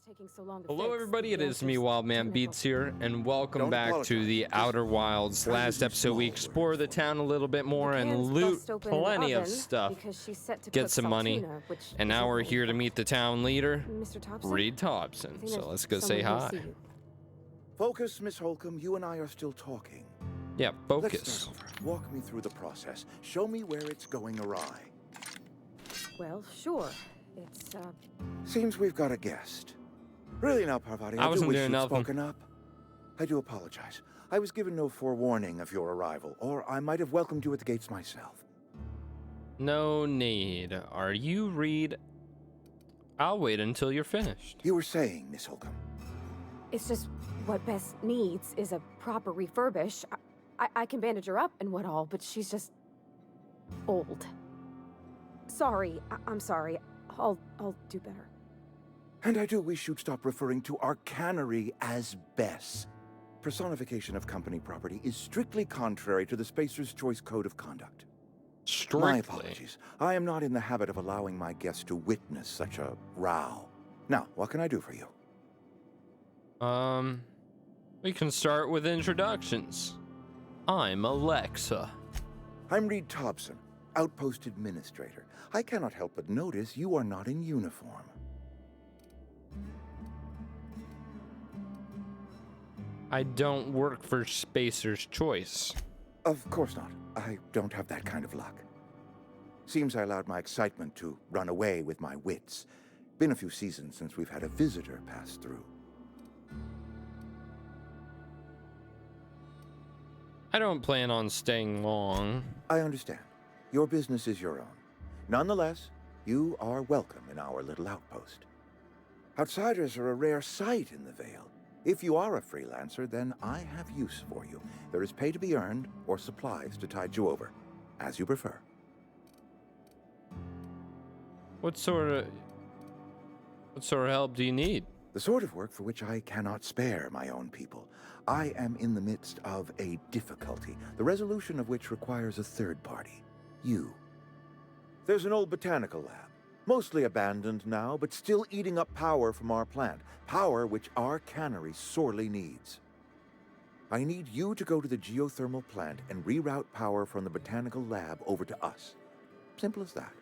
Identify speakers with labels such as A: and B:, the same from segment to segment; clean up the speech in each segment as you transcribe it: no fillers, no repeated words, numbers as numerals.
A: taking so long to
B: Hello
A: fix?
B: everybody, it
A: The
B: is me,
A: answer's
B: Wildman
A: technical.
B: Beats here, and welcome
C: Don't
B: back to
C: apologize.
B: the
C: Just
B: Outer Wilds.
C: try to
B: Last
C: do
B: episode we
C: small
B: explored the
C: work for
B: town a little bit more
A: The
B: and
A: pan's
B: loot
A: bust open in an
B: plenty of
A: oven
B: stuff,
A: because she's set to
B: get
A: cook
B: some money,
A: saltuna, which
B: and now
A: isn't
B: we're
A: really
B: here to
A: fat.
B: meet the town leader,
A: Mr. Thompson?
B: Reed
A: I
B: Thompson.
A: think
B: So
A: there's
B: let's go say
A: someone here to
B: hi.
A: see you.
C: Focus, Miss Holcomb. You and I are still talking.
B: Yeah,
C: Let's
B: focus.
C: start over. Walk me through the process. Show me where it's going awry.
A: Well, sure. It's,
C: Seems we've got a guest. Really now, Parvati,
B: I
C: I do
B: wasn't
C: wish
B: doing
C: you'd
B: nothing.
C: spoken up. I do apologize. I was given no forewarning of your arrival, or I might have welcomed you at the gates myself.
B: No need. Are you Reed? I'll wait until you're finished.
C: You were saying, Miss Holcomb.
A: it's just what Bess needs is a proper refurbish. I can bandage her up and what all, but she's just old. Sorry, I'm sorry. I'll do better.
C: And I do wish you'd stop referring to our cannery as Bess. Personification of company property is strictly contrary to the Spacer's Choice Code of Conduct.
B: Strictly.
C: My apologies. I am not in the habit of allowing my guests to witness such a row. Now, what can I do for you?
B: We can start with introductions. I'm Alexa.
C: I'm Reed Thompson, Outpost Administrator. I cannot help but notice you are not in uniform.
B: I don't work for Spacer's Choice.
C: Of course not. I don't have that kind of luck. Seems I allowed my excitement to run away with my wits. Been a few seasons since we've had a visitor pass through.
B: I don't plan on staying long.
C: I understand. Your business is your own. Nonetheless, you are welcome in our little outpost. Outsiders are a rare sight in the Vale. If you are a freelancer, then I have use for you. There is pay to be earned or supplies to tide you over, as you prefer.
B: What sort of help do you need?
C: The sort of work for which I cannot spare my own people. I am in the midst of a difficulty, the resolution of which requires a third party. You. There's an old botanical lab, mostly abandoned now, but still eating up power from our plant, power which our cannery sorely needs. I need you to go to the geothermal plant and reroute power from the botanical lab over to us. Simple as that.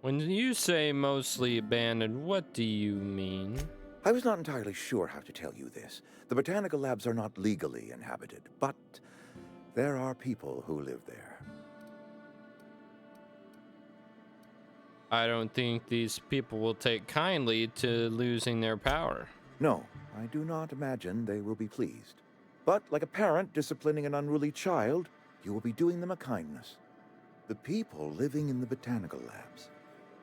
B: When you say mostly abandoned, what do you mean?
C: I was not entirely sure how to tell you this. The botanical labs are not legally inhabited, but there are people who live there.
B: I don't think these people will take kindly to losing their power.
C: No, I do not imagine they will be pleased. But like a parent disciplining an unruly child, you will be doing them a kindness. The people living in the botanical labs,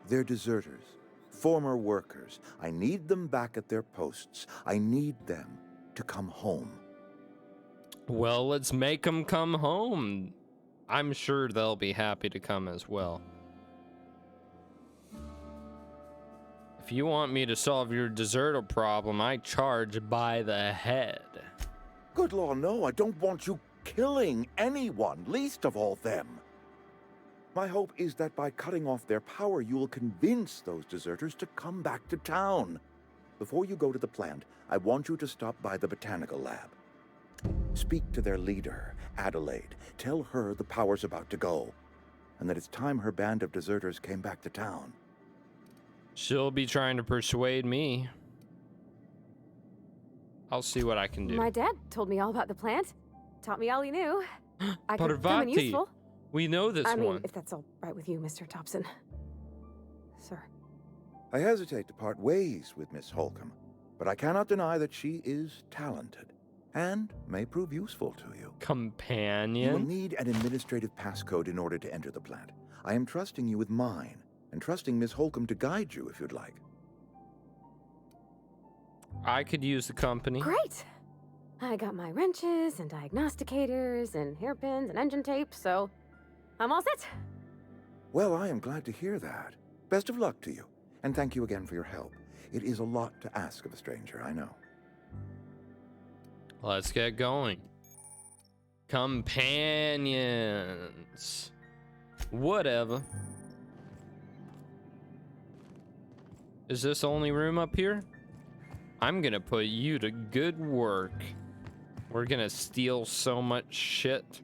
C: they're deserters, former workers. I need them back at their posts. I need them to come home.
B: Well, let's make them come home. I'm sure they'll be happy to come as well. If you want me to solve your deserter problem, I charge by the head.
C: Good law, no, I don't want you killing anyone, least of all them. My hope is that by cutting off their power, you will convince those deserters to come back to town. Before you go to the plant, I want you to stop by the botanical lab. Speak to their leader, Adelaide. Tell her the power's about to go, and that it's time her band of deserters came back to town.
B: She'll be trying to persuade me. I'll see what I can do.
A: My dad told me all about the plant. Taught me all he knew. I could come in
B: Parvati,
A: useful.
B: we know this
A: I mean,
B: one.
A: if that's all right with you, Mr. Thompson. Sir.
C: I hesitate to part ways with Miss Holcomb, but I cannot deny that she is talented and may prove useful to you. You will
B: Companion?
C: need an administrative passcode in order to enter the plant. I am trusting you with mine, and trusting Miss Holcomb to guide you if you'd like.
B: I could use the company.
A: Great. I got my wrenches and diagnosticators and hairpins and engine tape, so I'm all set.
C: Well, I am glad to hear that. Best of luck to you, and thank you again for your help. It is a lot to ask of a stranger, I know.
B: Let's get going. Companions. Whatever. Is this the only room up here? I'm gonna put you to good work. We're gonna steal so much shit.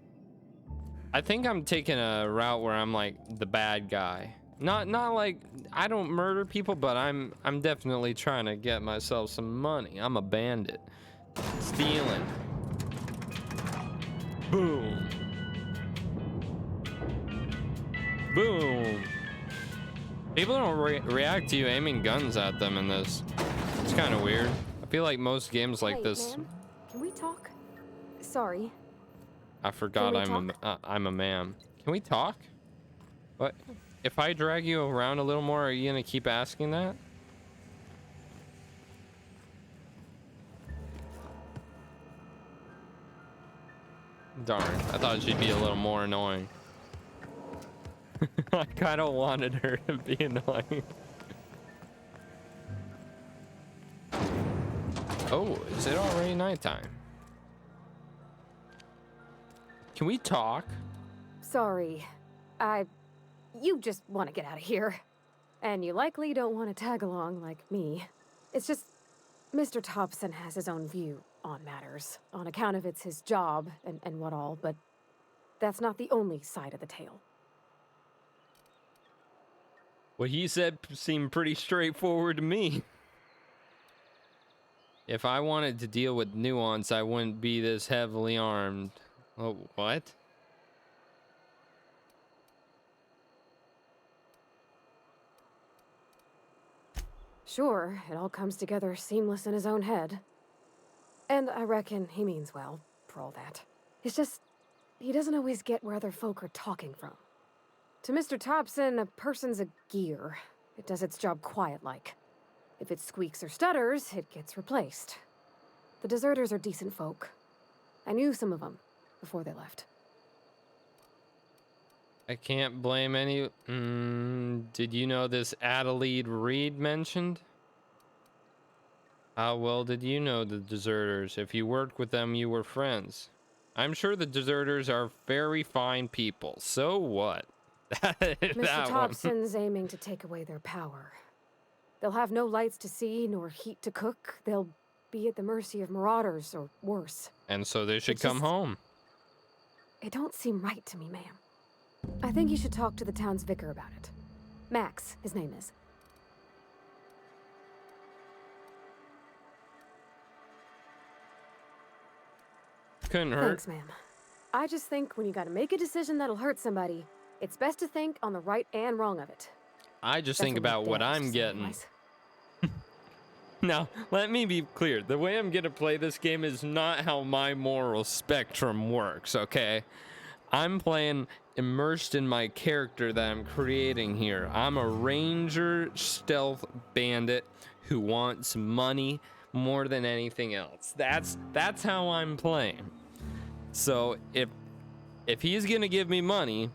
B: I think I'm taking a route where I'm like the bad guy. Not like I don't murder people, but I'm definitely trying to get myself some money. I'm a bandit. Stealing. Boom. Boom. People don't react to you aiming guns at them in this. It's kind of weird. I feel like most games like
A: Hey,
B: this.
A: ma'am, can we talk? Sorry.
B: I forgot
A: Can we
B: I'm a man. Can we talk? What? If I drag you around a little more, are you gonna keep asking that? Darn, I thought she'd be a little more annoying. I kind of wanted her to be annoying. Oh, is it already nighttime? Can we talk?
A: Sorry. You just want to get out of here. And you likely don't want to tag along like me. It's just, Mr. Thompson has his own view on matters, on account of it's his job and what all, but that's not the only side of the tale.
B: What he said seemed pretty straightforward to me. If I wanted to deal with nuance, I wouldn't be this heavily armed. Oh, what?
A: Sure, it all comes together seamless in his own head. And I reckon he means well, for all that. It's just, he doesn't always get where other folk are talking from. To Mr. Thompson, a person's a gear. It does its job quiet-like. If it squeaks or stutters, it gets replaced. The deserters are decent folk. I knew some of them before they left.
B: I can't blame any. Did you know this Adelaide Reed mentioned? How well did you know the deserters? If you worked with them, you were friends. I'm sure the deserters are very fine people. So what?
A: Mr. Thompson's aiming to take away their power. They'll have no lights to see, nor heat to cook. They'll be at the mercy of marauders, or worse.
B: And so they should come home.
A: It don't seem right to me, ma'am. I think you should talk to the town's vicar about it. Max, his name is.
B: Couldn't hurt.
A: Thanks, ma'am. I just think when you gotta make a decision that'll hurt somebody, it's best to think on the right and wrong of it.
B: I just
A: That's
B: think about what
A: Dad used
B: I'm
A: to say
B: getting.
A: anyways.
B: Now, let me be clear. The way I'm gonna play this game is not how my moral spectrum works, okay? I'm playing immersed in my character that I'm creating here. I'm a ranger stealth bandit who wants money more than anything else. That's how I'm playing. So if he's gonna give me money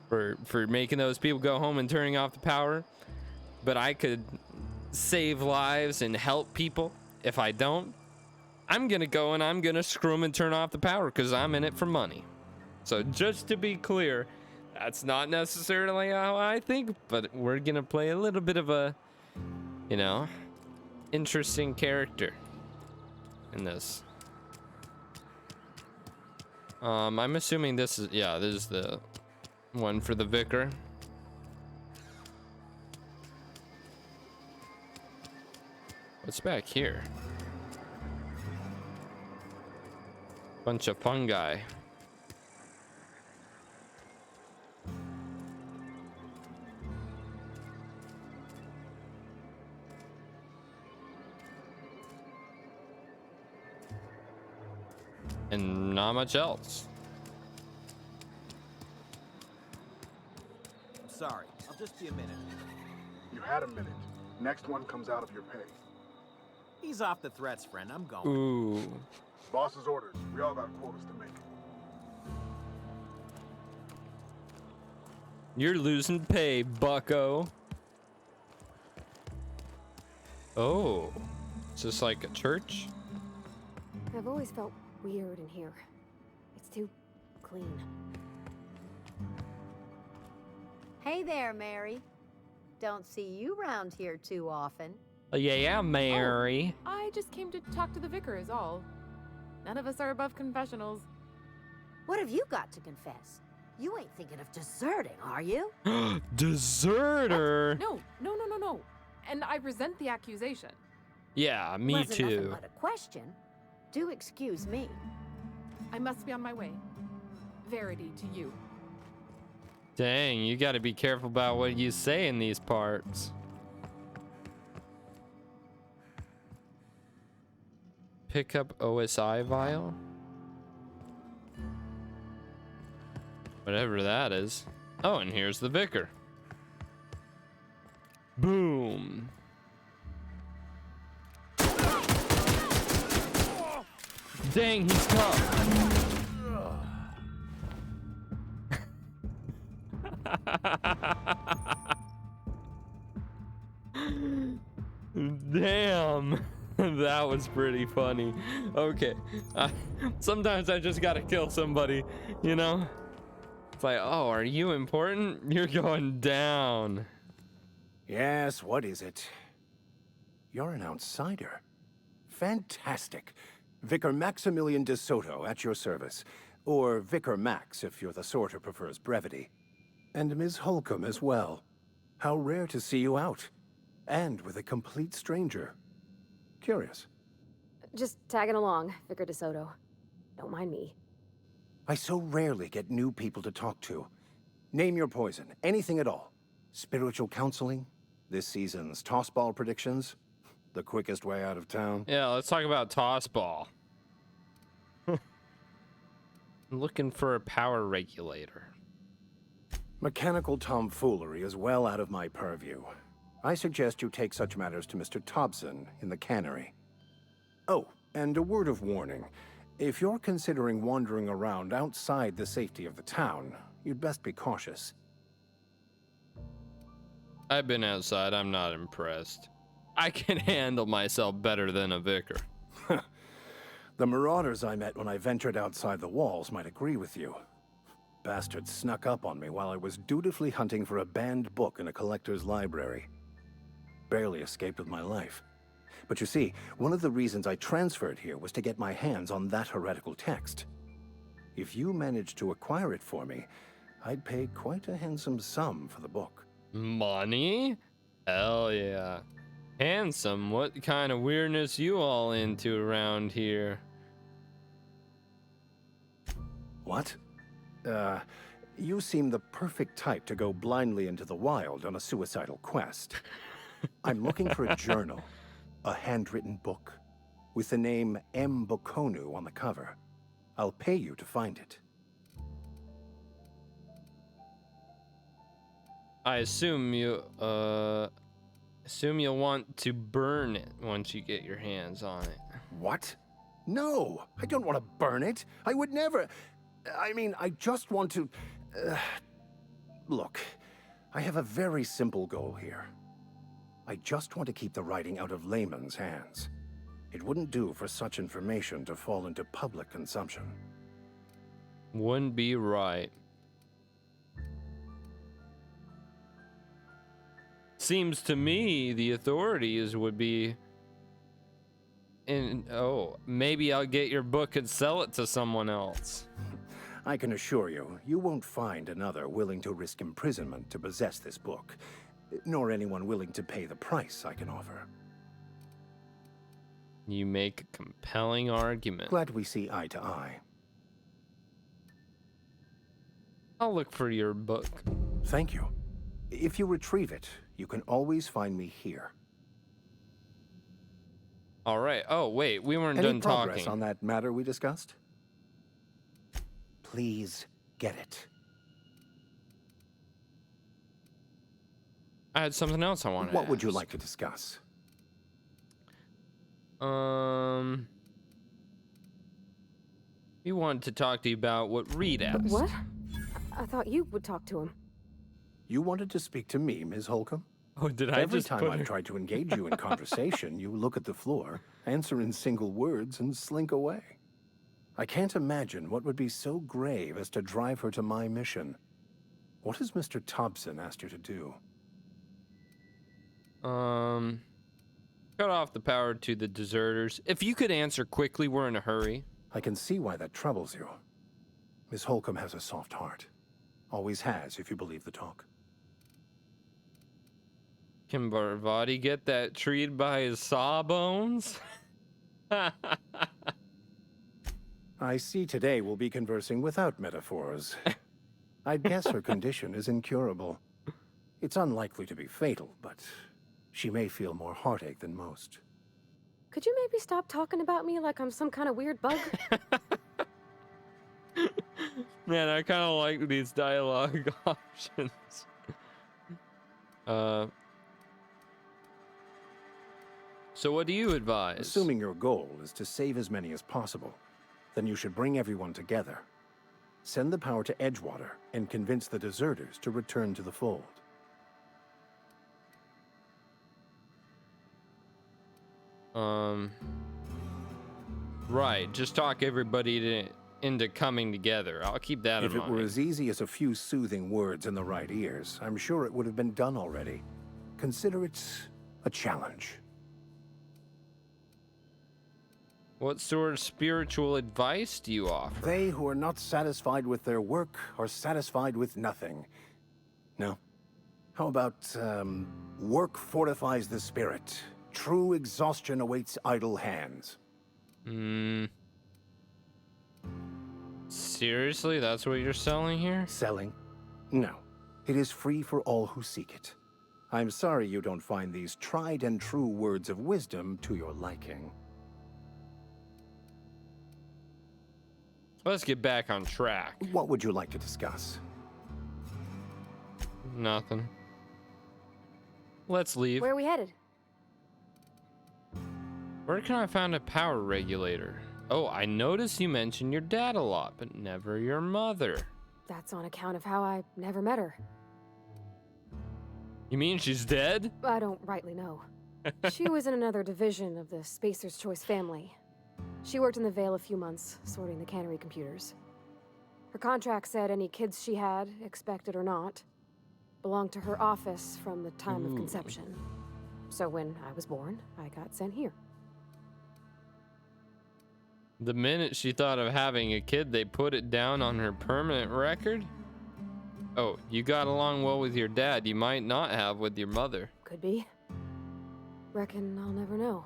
B: for making those people go home and turning off the power, but I could save lives and help people. If I don't, I'm gonna go and I'm gonna screw them and turn off the power because I'm in it for money. So just to be clear, that's not necessarily how I think, but we're gonna play a little bit of a, you know, interesting character in this. I'm assuming this is, yeah, this is the one for the vicar. What's back here? Bunch of fungi. And not much else.
D: I'm sorry. I'll just be a minute.
E: You had a minute. Next one comes out of your pay.
D: Ease off the threats, friend. I'm going.
B: Ooh.
E: Boss's orders. We all got quotas to make.
B: You're losing pay, bucko. Oh. Is this like a church?
A: I've always felt weird in here. It's too clean.
F: Hey there, Mary. Don't see you round here too often.
B: Yeah, Mary.
G: I just came to talk to the vicar is all. None of us are above confessionals.
F: What have you got to confess? You ain't thinking of deserting, are you?
B: Deserter.
G: No. And I resent the accusation.
B: Yeah, me
F: Wasn't nothing
B: too.
F: but a question. Do excuse me.
G: I must be on my way. Verity to you.
B: Dang, you got to be careful about what you say in these parts. Pick up OSI vial. Whatever that is. Oh, and here's the vicar. Boom. Dang, he's tough. Damn. That was pretty funny. Okay. Sometimes I just gotta kill somebody, you know? It's like, oh, are you important? You're going down.
H: Yes, what is it? You're an outsider. Fantastic. Vicar Maximilian de Soto at your service. Or Vicar Max if you're the sort who prefers brevity. And Ms. Holcomb as well. How rare to see you out. And with a complete stranger. Curious.
A: Just tagging along, Vicar DeSoto. Don't mind me.
H: I so rarely get new people to talk to. Name your poison, anything at all. Spiritual counseling, this season's tossball predictions, the quickest way out of town.
B: Yeah, let's talk about toss ball. I'm looking for a power regulator.
H: Mechanical tomfoolery is well out of my purview. I suggest you take such matters to Mr. Thompson in the cannery. Oh, and a word of warning. If you're considering wandering around outside the safety of the town, you'd best be cautious.
B: I've been outside. I'm not impressed. I can handle myself better than a vicar.
H: The marauders I met when I ventured outside the walls might agree with you. Bastards snuck up on me while I was dutifully hunting for a banned book in a collector's library. Barely escaped with my life. But you see, one of the reasons I transferred here was to get my hands on that heretical text. If you managed to acquire it for me, I'd pay quite a handsome sum for the book.
B: Money? Hell yeah. Handsome, what kind of weirdness you all into around here?
H: What? You seem the perfect type to go blindly into the wild on a suicidal quest. I'm looking for a journal, a handwritten book, with the name M. Bokonu on the cover. I'll pay you to find it.
B: I assume you'll want to burn it once you get your hands on it.
H: What? No, I don't want to burn it. I would never. I mean, I just want to... Look, I have a very simple goal here. I just want to keep the writing out of layman's hands. It wouldn't do for such information to fall into public consumption.
B: Wouldn't be right. Seems to me the authorities would be in... Oh, maybe I'll get your book and sell it to someone else.
H: I can assure you, you won't find another willing to risk imprisonment to possess this book, nor anyone willing to pay the price I can offer.
B: You make a compelling argument.
H: Glad we see eye to eye.
B: I'll look for your book.
H: Thank you. If you retrieve it, you can always find me here.
B: All right. Oh, wait, we weren't
H: Any
B: done
H: progress
B: talking.
H: on that matter we discussed? Please get it.
B: I had something else I wanted to
H: What would you
B: ask.
H: like to discuss?
B: We wanted to talk to you about what Reed asked.
A: What? I thought you would talk to him.
H: You wanted to speak to me, Ms. Holcomb?
B: Oh, did I
H: Every
B: just
H: time
B: put
H: I've
B: her...
H: tried to engage you in conversation, you look at the floor, answer in single words, and slink away. I can't imagine what would be so grave as to drive her to my mission. What has Mr. Thompson asked you to do?
B: Cut off the power to the deserters. If you could answer quickly, we're in a hurry.
H: I can see why that troubles you. Miss Holcomb has a soft heart. Always has, if you believe the talk.
B: Can Barvati get that treed by his sawbones?
H: I see today we'll be conversing without metaphors. I'd guess her condition is incurable. It's unlikely to be fatal, but she may feel more heartache than most.
A: Could you maybe stop talking about me like I'm some kind of weird bug?
B: Man, I kind of like these dialogue options. So what do you advise?
H: Assuming your goal is to save as many as possible, then you should bring everyone together. Send the power to Edgewater and convince the deserters to return to the fold.
B: Right, just talk everybody into coming together. I'll keep that in mind.
H: If it were as easy as a few soothing words in the right ears, I'm sure it would have been done already. Consider it a challenge.
B: What sort of spiritual advice do you offer?
H: They who are not satisfied with their work are satisfied with nothing. No? How about, work fortifies the spirit. True exhaustion awaits idle hands.
B: Seriously, that's what you're selling here?
H: Selling? No. It is free for all who seek it. I'm sorry you don't find these tried and true words of wisdom to your liking.
B: Let's get back on track.
H: What would you like to discuss?
B: Nothing. Let's leave.
A: Where are we headed?
B: Where can I find a power regulator? Oh, I noticed you mentioned your dad a lot, but never your mother.
A: That's on account of how I never met her.
B: You mean she's dead?
A: I don't rightly know. She was in another division of the Spacer's Choice family. She worked in the Vale a few months, sorting the cannery computers. Her contract said any kids she had, expected or not, belonged to her office from the time of conception. So when I was born, I got sent here.
B: The minute she thought of having a kid, they put it down on her permanent record? Oh, you got along well with your dad. You might not have with your mother.
A: Could be. Reckon I'll never know.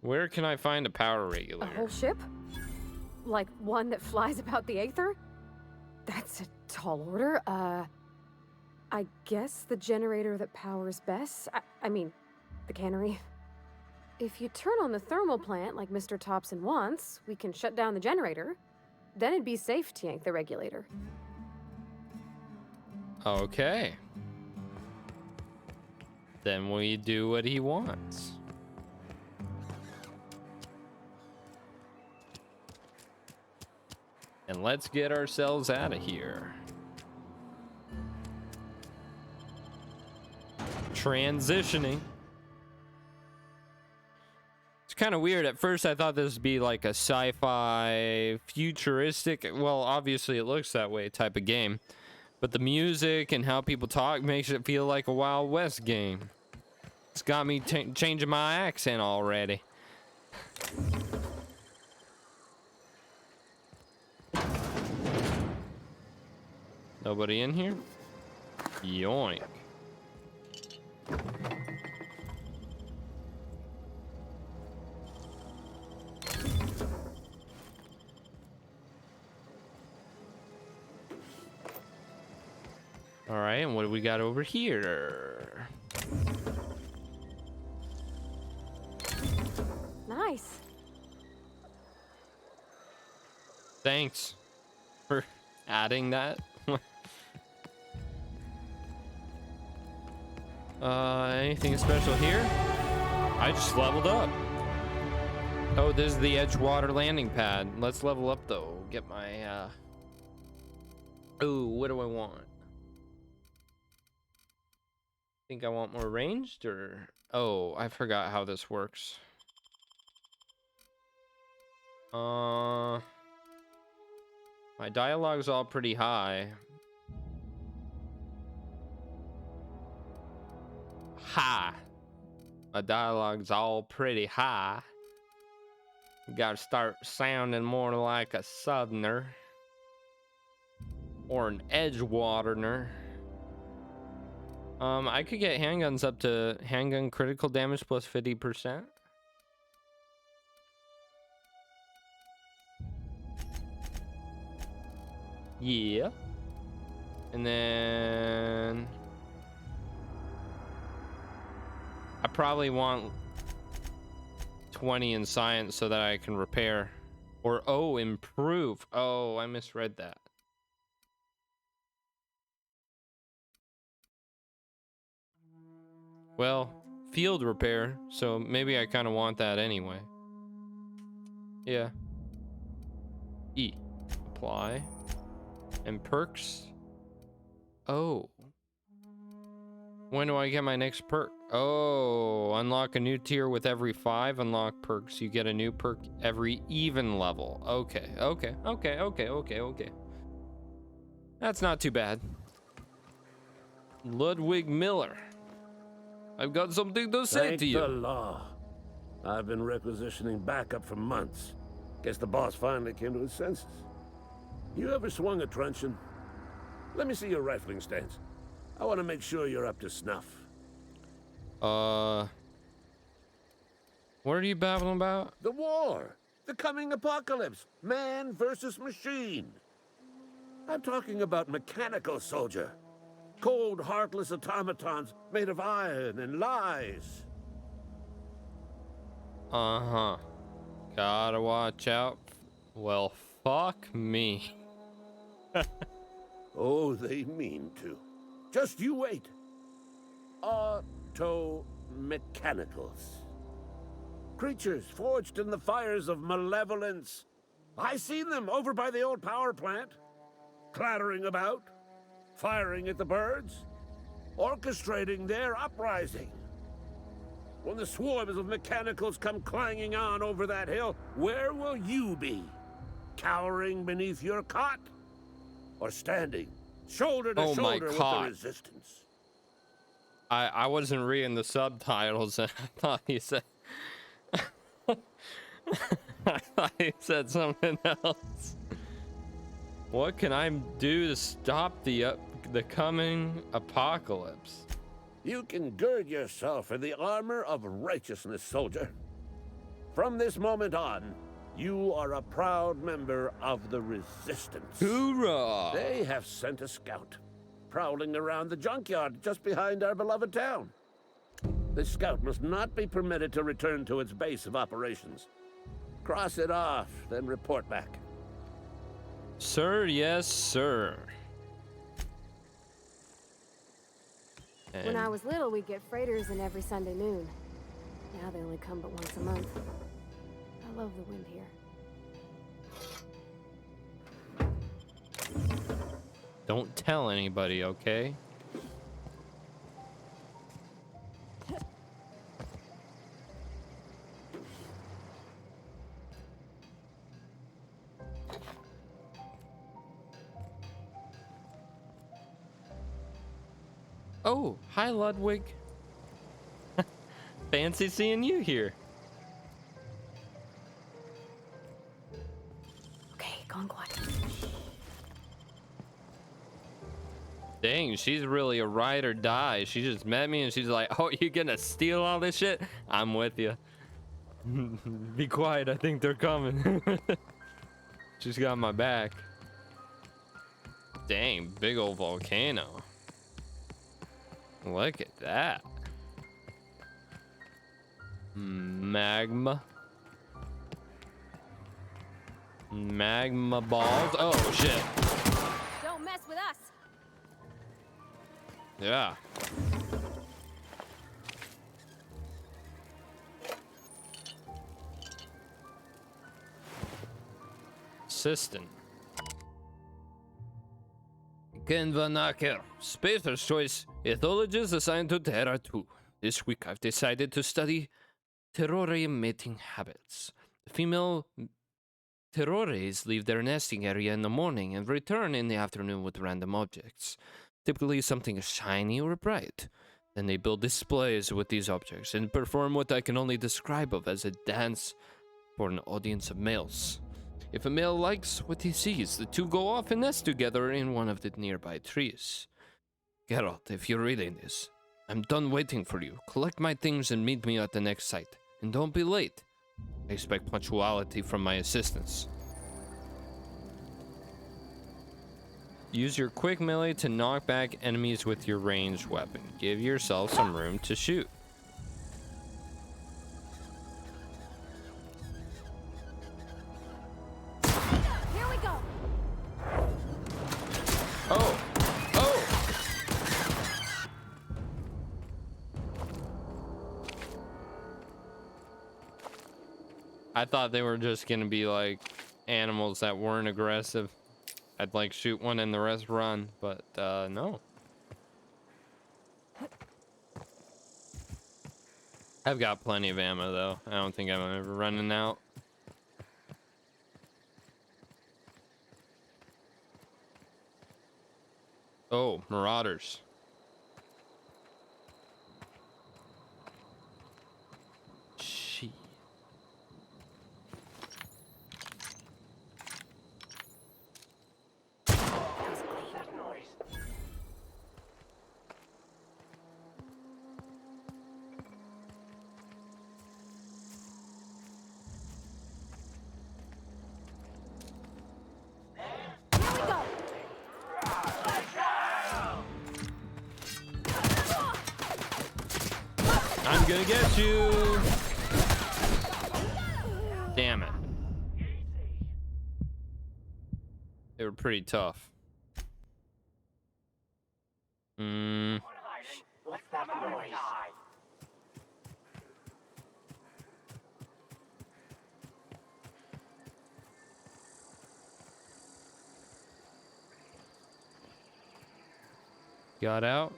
B: Where can I find a power
A: A
B: regulator?
A: whole ship? Like one that flies about the Aether? That's a tall order. I guess the generator that powers Bess. I mean, the cannery. If you turn on the thermal plant like Mr. Thompson wants, we can shut down the generator. Then it'd be safe to yank the regulator.
B: Okay. Then we do what he wants. And let's get ourselves out of here. Transitioning. It's kind of weird. At first I thought this would be like a sci-fi futuristic, well, obviously it looks that way type of game, but the music and how people talk makes it feel like a Wild West game. It's got me changing my accent already. Nobody in here? Yoink. All right, and what do we got over here?
A: Nice.
B: Thanks for adding that. Anything special here? I just leveled up. Oh, this is the Edgewater landing pad. Let's level up though. Get my Ooh, what do I want? Think I want more ranged or oh, I forgot how this works. My dialogue's all pretty high. high. My dialogue's all pretty high. You gotta start sounding more like a southerner. Or an edgewaterner. I could get handguns up to handgun critical damage plus 50%. Yeah. And then I probably want 20 in science so that I can repair. Or, oh, improve. Oh, I misread that. Well, field repair, so maybe I kind of want that anyway. Yeah. E. Apply. And perks. Oh. When do I get my next perk? Oh, unlock a new tier with every 5 unlock perks. You get a new perk every even level. Okay, okay, okay, okay, okay, okay. That's not too bad. Ludwig Miller. I've got something to say
I: Thank
B: to you.
I: the law. I've been requisitioning backup for months. Guess the boss finally came to his senses. You ever swung a truncheon? Let me see your rifling stance. I want to make sure you're up to snuff.
B: What are you babbling about?
I: The war! The coming apocalypse! Man versus machine! I'm talking about mechanical soldier. Cold, heartless automatons made of iron and lies.
B: Uh-huh. Gotta watch out. Well, fuck me.
I: Oh, they mean to. Just you wait. Auto-mechanicals. Creatures forged in the fires of malevolence. I seen them over by the old power plant. Clattering about. Firing at the birds. Orchestrating their uprising. When the swarms of mechanicals come clanging on over that hill, where will you be? Cowering beneath your cot? Or standing, shoulder to shoulder with the resistance?
B: I wasn't reading the subtitles and I thought he said... I thought he said something else. What can I do to stop the coming apocalypse?
I: You can gird yourself in the armor of righteousness, soldier. From this moment on, you are a proud member of the Resistance.
B: Hoorah!
I: They have sent a scout, prowling around the junkyard just behind our beloved town. This scout must not be permitted to return to its base of operations. Cross it off, then report back.
B: Sir, yes, sir.
A: When I was little, we'd get freighters in every Sunday noon. Now they only come but once a month. I love the wind here.
B: Don't tell anybody, okay? Oh, hi Ludwig. Fancy seeing you here.
A: Okay, gone quiet.
B: Dang, she's really a ride or die. She just met me and she's like, oh, you gonna steal all this shit? I'm with you. Be quiet, I think they're coming. She's got my back. Dang, big old volcano. Look at that. Magma. Magma balls. Oh, shit.
A: Don't mess with us.
B: Yeah. Assistant. Ken Van Acker, Spacer's Choice, ethologist assigned to Terra 2. This week I've decided to study terrorium mating habits. The female terrores leave their nesting area in the morning and return in the afternoon with random objects, typically something shiny or bright. Then they build displays with these objects and perform what I can only describe of as a dance for an audience of males. If a male likes what he sees, the two go off and nest together in one of the nearby trees. Geralt, if you're reading this, I'm done waiting for you. Collect my things and meet me at the next site. And don't be late. I expect punctuality from my assistants. Use your quick melee to knock back enemies with your ranged weapon. Give yourself some room to shoot.
A: Here we go.
B: Oh! Oh! I thought they were just gonna be like animals that weren't aggressive. I'd like shoot one and the rest run, but no. I've got plenty of ammo though. I don't think I'm ever running out. Oh, marauders. Shit. I'm gonna get you. Damn it. They were pretty tough.
J: What's that noise?
B: Got out.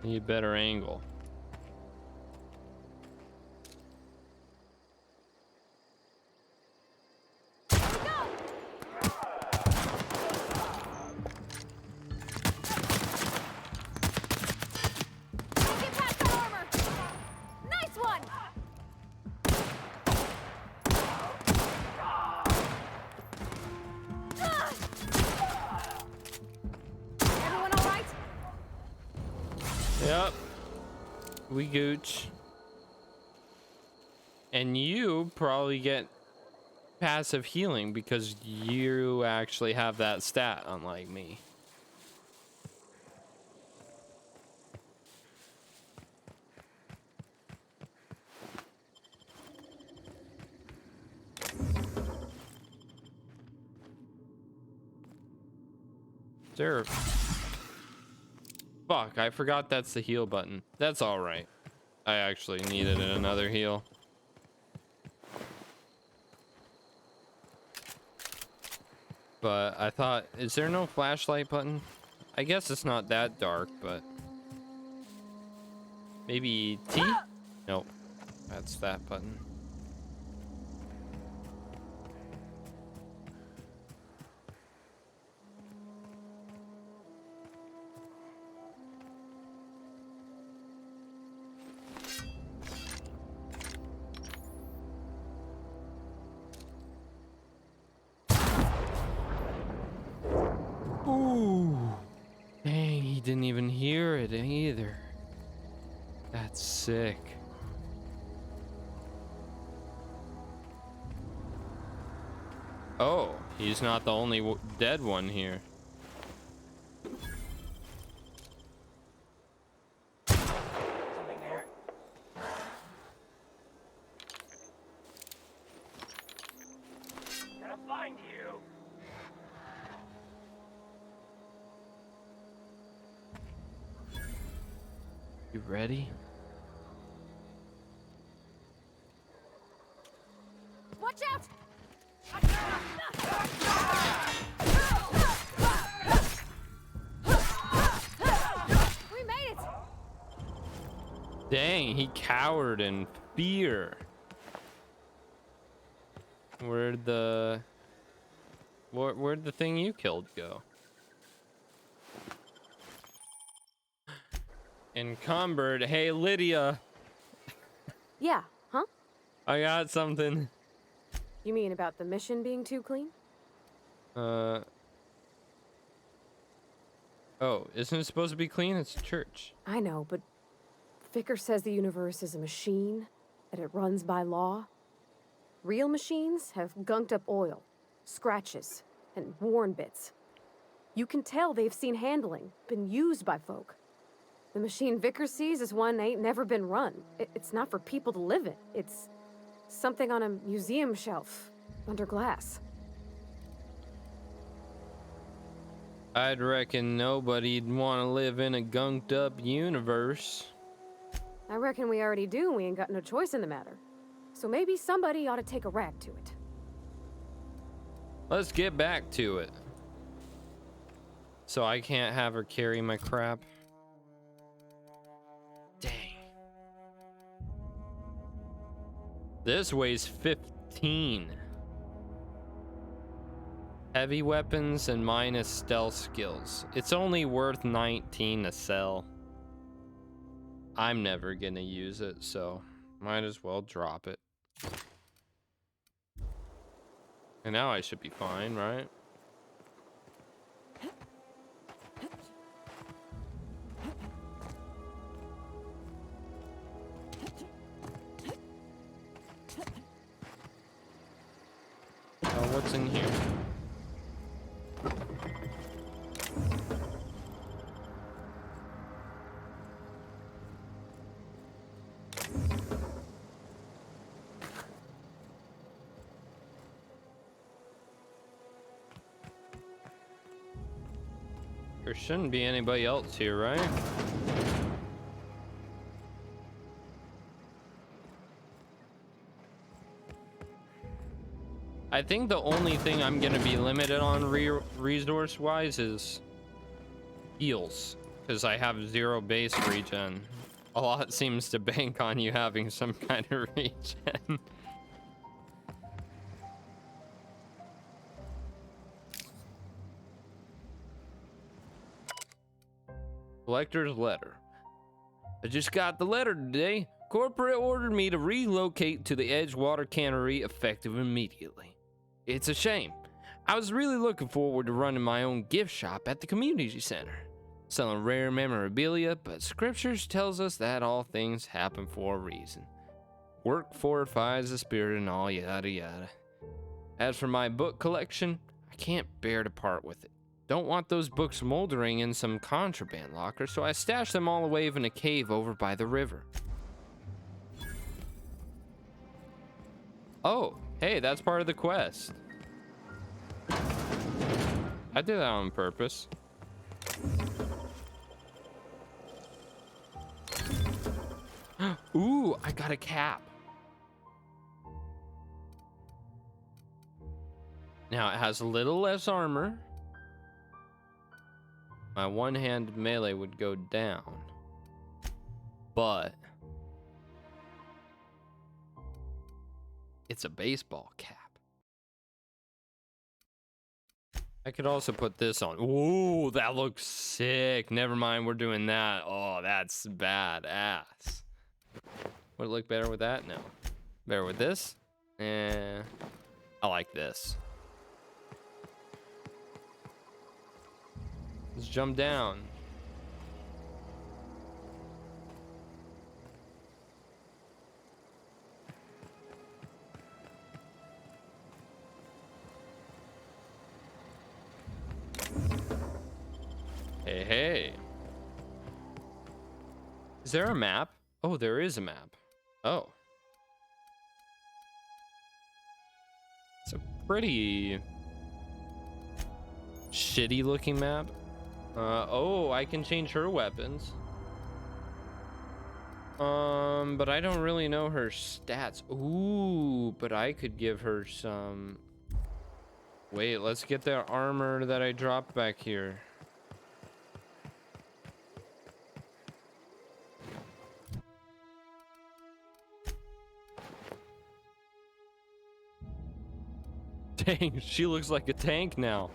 B: Need better angle. Yep. We gooch. And you probably get passive healing because you actually have that stat, unlike me. There. Fuck, I forgot that's the heal button. That's alright. I actually needed another heal. But I thought, is there no flashlight button? I guess it's not that dark, but... Maybe T? Nope. That's that button. Ooh. Dang, he didn't even hear it either. That's sick. Oh, he's not the only dead one here.
J: Something there. Gonna find you.
B: You ready?
A: Watch out!
B: Dang, he cowered in fear. Where'd the thing you killed go? Encumbered. Hey, Lydia.
A: Yeah, huh?
B: I got something.
A: You mean about the mission being too clean?
B: Oh, isn't it supposed to be clean? It's a church.
A: I know, but Vicker says the universe is a machine, that it runs by law. Real machines have gunked up oil, scratches, and worn bits. You can tell they've seen handling, been used by folk. The machine Vicker sees is one ain't never been run. It's not for people to live in. It's something on a museum shelf, under glass.
B: I'd reckon nobody'd want to live in a gunked up universe.
A: I reckon we already do, and we ain't got no choice in the matter. So maybe somebody ought to take a rag to it.
B: Let's get back to it. So I can't have her carry my crap. Dang. This weighs 15. Heavy weapons and minus stealth skills. It's only worth 19 to sell. I'm never gonna use it, so might as well drop it. And now I should be fine, right? Oh, what's in here? There shouldn't be anybody else here, right? I think the only thing I'm gonna be limited on resource-wise is heals, because I have 0 base regen. A lot seems to bank on you having some kind of regen. Collector's letter. I just got the letter today. Corporate ordered me to relocate to the Edgewater Cannery effective immediately. It's a shame. I was really looking forward to running my own gift shop at the community center, selling rare memorabilia, but scriptures tells us that all things happen for a reason. Work fortifies the spirit and all yada yada. As for my book collection, I can't bear to part with it. Don't want those books moldering in some contraband locker, so I stashed them all away in a cave over by the river. Oh, hey, that's part of the quest. I did that on purpose. Ooh, I got a cap. Now it has a little less armor. My one-handed melee would go down, but it's a baseball cap. I could also put this on. Ooh, that looks sick. Never mind, we're doing that. Oh, that's badass. Would it look better with that? No. Better with this? Eh, I like this. Let's jump down. Hey, hey. Is there a map? Oh, there is a map. Oh. It's a pretty shitty looking map. Oh, I can change her weapons. But I don't really know her stats. Ooh, but I could give her some. Wait, let's get the armor that I dropped back here. Dang, she looks like a tank now.